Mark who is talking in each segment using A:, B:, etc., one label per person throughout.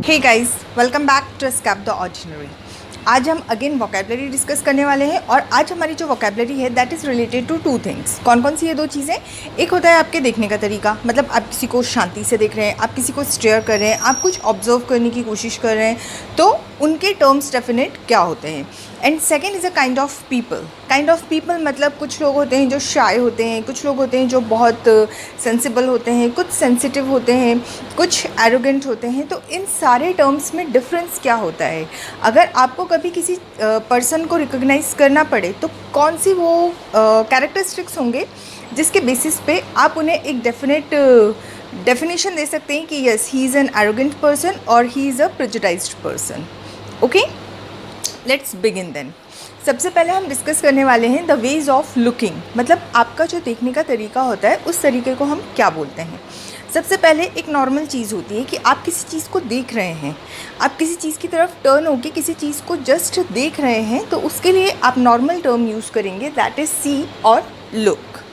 A: Hey guys, welcome back to escape the ordinary. आज हम again vocabulary discuss करने वाले हैं और आज हमारी जो वोकैबुलरी है that is related to two things. कौन कौन सी ये दो चीज़ें? एक होता है आपके देखने का तरीका, मतलब आप किसी को शांति से देख रहे हैं, आप किसी को स्टेयर कर रहे हैं, आप कुछ ऑब्जर्व करने की कोशिश कर रहे हैं, तो उनके टर्म्स डेफिनेट क्या होते हैं। And second is a kind of people. Kind of people मतलब कुछ लोग होते हैं जो शाय होते हैं, कुछ लोग होते हैं जो बहुत सेंसिबल होते हैं, कुछ सेंसिटिव होते हैं, कुछ एरोगेंट होते हैं। तो इन सारे टर्म्स में डिफरेंस क्या होता है? अगर आपको कभी किसी पर्सन को रिकॉग्नाइज करना पड़े तो कौन सी वो कैरेक्टरिस्टिक्स होंगे जिसके बेसिस पे आप उन्हें एक डेफिनेट डेफिनेशन दे सकते हैं कि yes he is an arrogant person और he is a prejudiced person. Okay, let's begin then. सबसे पहले हम डिस्कस करने वाले हैं द वेज ऑफ लुकिंग, मतलब आपका जो देखने का तरीका होता है उस तरीके को हम क्या बोलते हैं। सबसे पहले एक नॉर्मल चीज़ होती है कि आप किसी चीज़ को देख रहे हैं, आप किसी चीज़ की तरफ टर्न होकर किसी चीज़ को जस्ट देख रहे हैं, तो उसके लिए आप नॉर्मल टर्म यूज़ करेंगे दैट इज़ सी और लुक।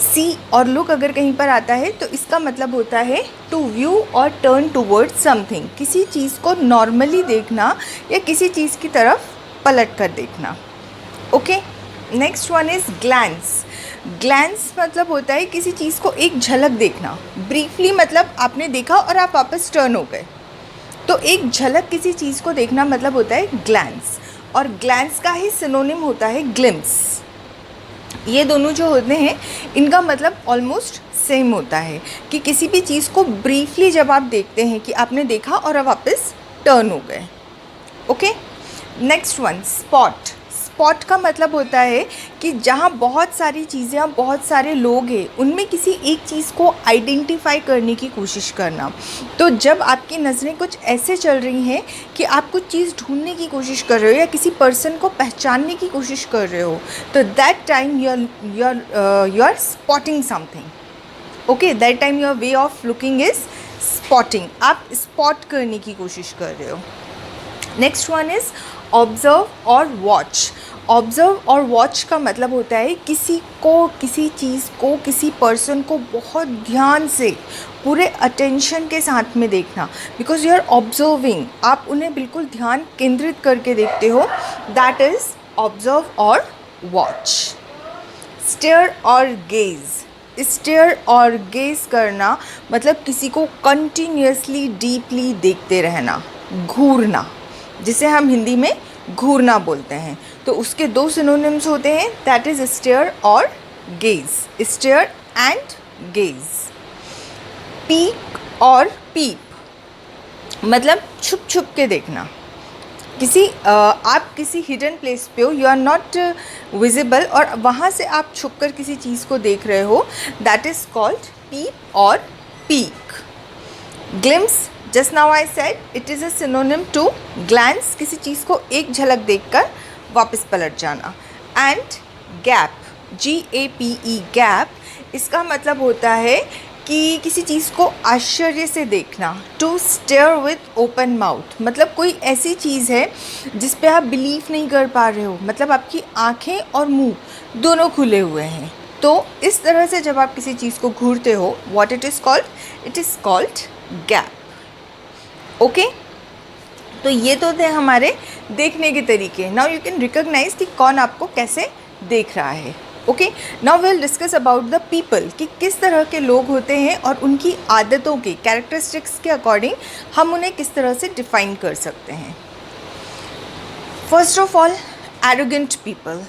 A: सी और लुक अगर कहीं पर आता है तो इसका मतलब होता है टू व्यू और टर्न टूवर्ड समथिंग, किसी चीज़ को नॉर्मली देखना या किसी चीज़ की तरफ पलट कर देखना। Okay, next one is glance. Glance मतलब होता है किसी चीज़ को एक झलक देखना, ब्रीफली मतलब आपने देखा और आप वापस टर्न हो गए, तो एक झलक किसी चीज़ को देखना मतलब होता है ग्लैंस। और ग्लैंस का ही सिनोनिम होता है ग्लिम्स। ये दोनों जो होते हैं इनका मतलब ऑलमोस्ट सेम होता है कि किसी भी चीज़ को ब्रीफली जब आप देखते हैं कि आपने देखा और अब वापस टर्न हो गए। Okay, next one spot. Spot का मतलब होता है कि जहाँ बहुत सारी चीज़ें, बहुत सारे लोग हैं, उनमें किसी एक चीज़ को आइडेंटिफाई करने की कोशिश करना। तो जब आपकी नज़रें कुछ ऐसे चल रही हैं कि आप कुछ चीज़ ढूंढने की कोशिश कर रहे हो या किसी पर्सन को पहचानने की कोशिश कर रहे हो, तो that time you are spotting something. Okay, that time your way of looking is spotting, आप स्पॉट करने की कोशिश कर रहे हो। नेक्स्ट वन इज़ ऑब्ज़र्व और वॉच। ऑब्ज़र्व और वॉच का मतलब होता है किसी को, किसी चीज़ को, किसी पर्सन को बहुत ध्यान से, पूरे अटेंशन के साथ में देखना, बिकॉज यू आर ऑब्जर्विंग, आप उन्हें बिल्कुल ध्यान केंद्रित करके देखते हो, दैट इज़ ऑब्ज़र्व और वॉच। स्टेयर और गेज़। स्टेयर और गेज़ करना मतलब किसी को कंटिन्यूसली डीपली देखते रहना, घूरना, जिसे हम हिंदी में घूरना बोलते हैं। तो उसके दो सिनोनिम्स होते हैं दैट इज़ स्टेयर और gaze, stare and gaze. Peek और पीप मतलब छुप छुप के देखना, आप किसी हिडन प्लेस पे हो, यू आर नॉट विजिबल और वहाँ से आप छुप कर किसी चीज़ को देख रहे हो, दैट इज़ कॉल्ड पीप और peek. Glimpse, just now I said it is a synonym to glance, किसी चीज़ को एक झलक देखकर वापस पलट जाना। एंड गैप, GAPE गैप, इसका मतलब होता है कि किसी चीज़ को आश्चर्य से देखना, to stare with open mouth, मतलब कोई ऐसी चीज़ है जिस पे आप बिलीव नहीं कर पा रहे हो, मतलब आपकी आँखें और मुंह दोनों खुले हुए हैं। तो इस तरह से जब आप किसी चीज़ को घूरते हो, what it is called? It is called gap. Okay, तो ये तो थे हमारे देखने के तरीके। नाउ यू कैन रिकॉग्नाइज कि कौन आपको कैसे देख रहा है। Okay, now will discuss about the people, कि किस तरह के लोग होते हैं और उनकी आदतों के कैरेक्टरिस्टिक्स के अकॉर्डिंग हम उन्हें किस तरह से डिफाइन कर सकते हैं। First of all, arrogant people.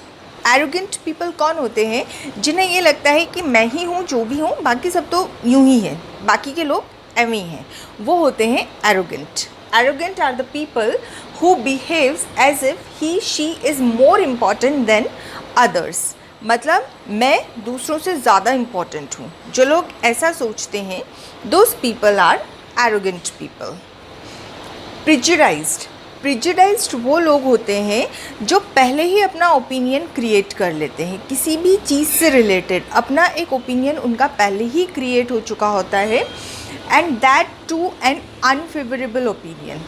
A: Arrogant people कौन होते हैं? जिन्हें ये लगता है कि मैं ही हूँ जो भी हूँ, बाकी सब तो यूं ही है, बाकी के लोग एवं ही हैं, वो होते हैं arrogant. Arrogant are the people who behaves as if he she is more important than others, मतलब मैं दूसरों से ज़्यादा इम्पॉर्टेंट हूँ। जो लोग ऐसा सोचते हैं, those people are arrogant people. Prejudiced, prejudiced वो लोग होते हैं जो पहले ही अपना ओपिनियन क्रिएट कर लेते हैं, किसी भी चीज़ से रिलेटेड अपना एक ओपिनियन उनका पहले ही क्रिएट हो चुका होता है, and that to an unfavourable opinion.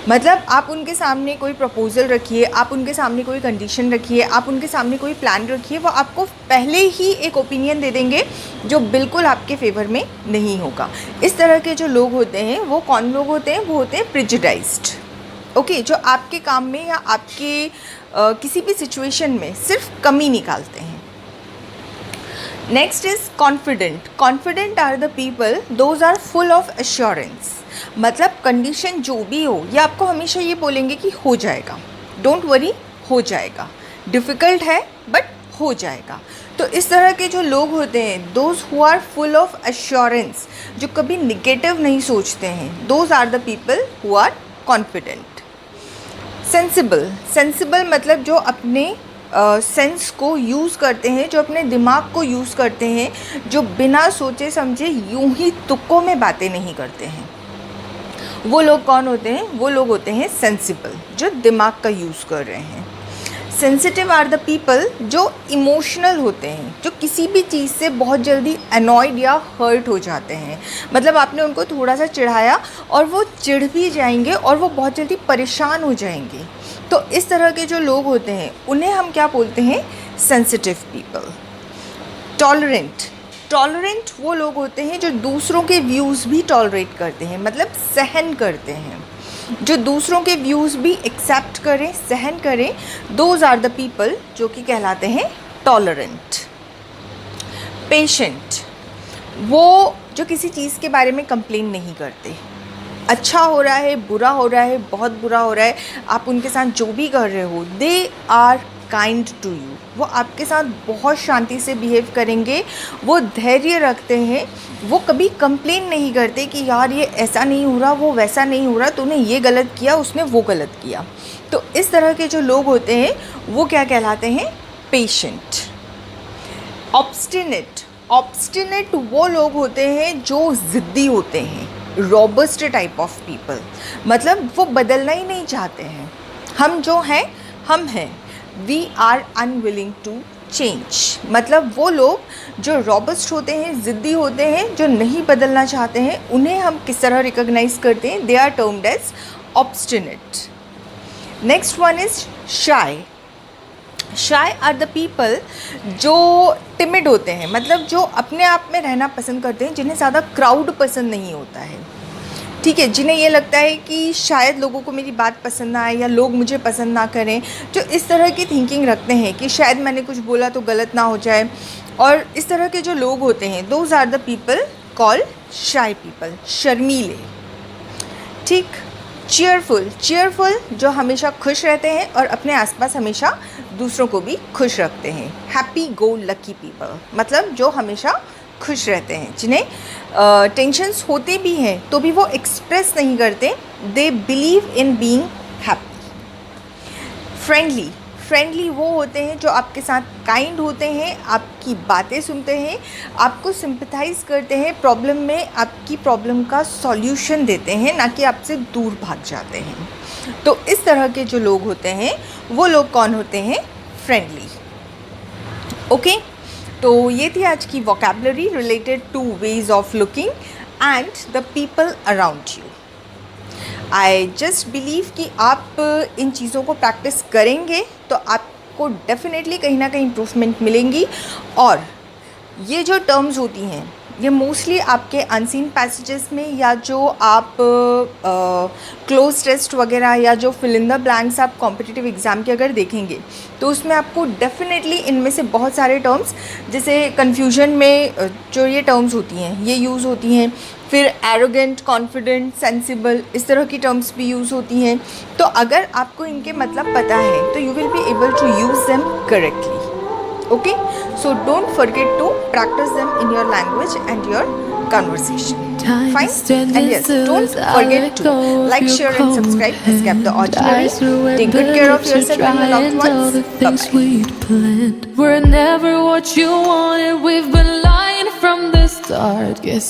A: मतलब आप उनके सामने कोई प्रपोज़ल रखिए, आप उनके सामने कोई कंडीशन रखिए, आप उनके सामने कोई प्लान रखिए, वो आपको पहले ही एक ओपिनियन दे देंगे जो बिल्कुल आपके फेवर में नहीं होगा। इस तरह के जो लोग होते हैं वो कौन लोग होते हैं? वो होते हैं प्रेजुडाइज्ड। ओके, जो आपके काम में या आपके किसी भी सिचुएशन में सिर्फ कमी निकालते हैं। Next is confident. Confident are the people those are full of assurance. मतलब कंडीशन जो भी हो, ये आपको हमेशा ये बोलेंगे कि हो जाएगा, डोंट वरी, हो जाएगा, डिफ़िकल्ट है बट हो जाएगा। तो इस तरह के जो लोग होते हैं, those who are full of assurance, जो कभी निगेटिव नहीं सोचते हैं, those are the people who are confident. Sensible. Sensible मतलब जो अपने सेंस को यूज़ करते हैं, जो अपने दिमाग को यूज़ करते हैं, जो बिना सोचे समझे यूं ही तुक्कों में बातें नहीं करते हैं। वो लोग कौन होते हैं? वो लोग होते हैं सेंसिबल, जो दिमाग का यूज़ कर रहे हैं। सेंसिटिव आर द पीपल जो इमोशनल होते हैं, जो किसी भी चीज़ से बहुत जल्दी अनॉयड या हर्ट हो जाते हैं। मतलब आपने उनको थोड़ा सा चिढ़ाया और वो चिढ़ भी जाएंगे और वो बहुत जल्दी परेशान हो जाएंगे। तो इस तरह के जो लोग होते हैं उन्हें हम क्या बोलते हैं? Sensitive people. टॉलरेंट। टॉलरेंट वो लोग होते हैं जो दूसरों के व्यूज़ भी टॉलरेट करते हैं, मतलब सहन करते हैं, जो दूसरों के व्यूज़ भी एक्सेप्ट करें, सहन करें। दोज आर द पीपल जो कि कहलाते हैं टॉलरेंट। पेशेंट वो जो किसी चीज़ के बारे में कंप्लेन नहीं करते। अच्छा हो रहा है, बुरा हो रहा है, बहुत बुरा हो रहा है, आप उनके साथ जो भी कर रहे हो, they are kind to you. वो आपके साथ बहुत शांति से बिहेव करेंगे, वो धैर्य रखते हैं, वो कभी कंप्लेन नहीं करते कि यार ये ऐसा नहीं हो रहा, वो वैसा नहीं हो रहा, तूने ये गलत किया, उसने वो गलत किया। तो इस तरह के जो लोग होते हैं वो क्या कहलाते हैं? पेशेंट। ऑब्स्टिनेट। ऑब्स्टिनेट वो लोग होते हैं जो ज़िद्दी होते हैं, रॉबस्ट टाइप ऑफ पीपल। मतलब वो बदलना ही नहीं चाहते हैं, हम जो हैं हम हैं, we are unwilling to change. मतलब वो लोग जो रॉबस्ट होते हैं, ज़िद्दी होते हैं, जो नहीं बदलना चाहते हैं, उन्हें हम किस तरह रिकॉग्नाइज करते हैं? They are termed as obstinate. Next one is shy. Shy are the people जो टिमिड होते हैं, मतलब जो अपने आप में रहना पसंद करते हैं, जिन्हें ज़्यादा क्राउड पसंद नहीं होता है। ठीक है, जिन्हें ये लगता है कि शायद लोगों को मेरी बात पसंद ना आए या लोग मुझे पसंद ना करें, जो इस तरह की थिंकिंग रखते हैं कि शायद मैंने कुछ बोला तो गलत ना हो जाए। और इस तरह के जो लोग होते हैं, those are the people called shy people, शर्मीले। ठीक। चीयरफुल। चीयरफुल जो हमेशा खुश रहते हैं और अपने आसपास हमेशा दूसरों को भी खुश रखते हैं। हैप्पी गो लकी पीपल, मतलब जो हमेशा खुश रहते हैं, जिन्हें टेंशन्स होते भी हैं तो भी वो एक्सप्रेस नहीं करते, they believe in being happy. Friendly. Friendly वो होते हैं जो आपके साथ काइंड होते हैं, आपकी बातें सुनते हैं, आपको सिंपैथाइज़ करते हैं, प्रॉब्लम में आपकी प्रॉब्लम का सॉल्यूशन देते हैं, ना कि आपसे दूर भाग जाते हैं। तो इस तरह के जो लोग होते हैं वो लोग कौन होते हैं? फ्रेंडली। ओके, तो ये थी आज की vocabulary related to ways of looking and the people around you. I just believe कि आप इन चीज़ों को प्रैक्टिस करेंगे तो आपको डेफिनेटली कहीं ना कहीं इम्प्रूवमेंट मिलेंगी। और ये जो टर्म्स होती हैं ये मोस्टली आपके अनसीन पैसेजेस में, या जो आप क्लोज टेस्ट वगैरह या जो फिल इन द ब्लैंक्स आप कॉम्पिटिटिव एग्ज़ाम के अगर देखेंगे तो उसमें आपको डेफिनेटली इनमें से बहुत सारे टर्म्स, जैसे कन्फ्यूजन में जो ये टर्म्स होती हैं ये यूज़ होती हैं, फिर एरोगेंट, कॉन्फिडेंट, सेंसिबल, इस तरह की टर्म्स भी यूज़ होती हैं। तो अगर आपको इनके मतलब पता है तो you will be able to use them correctly. Okay, so don't forget to practice them in your language and your conversation. Fine? And yes, don't forget to like, share and subscribe. Escape the ordinary. Take good care of yourself and your loved ones. Bye-bye.
B: We're never what you wanted. We've been lying from the start. Yes.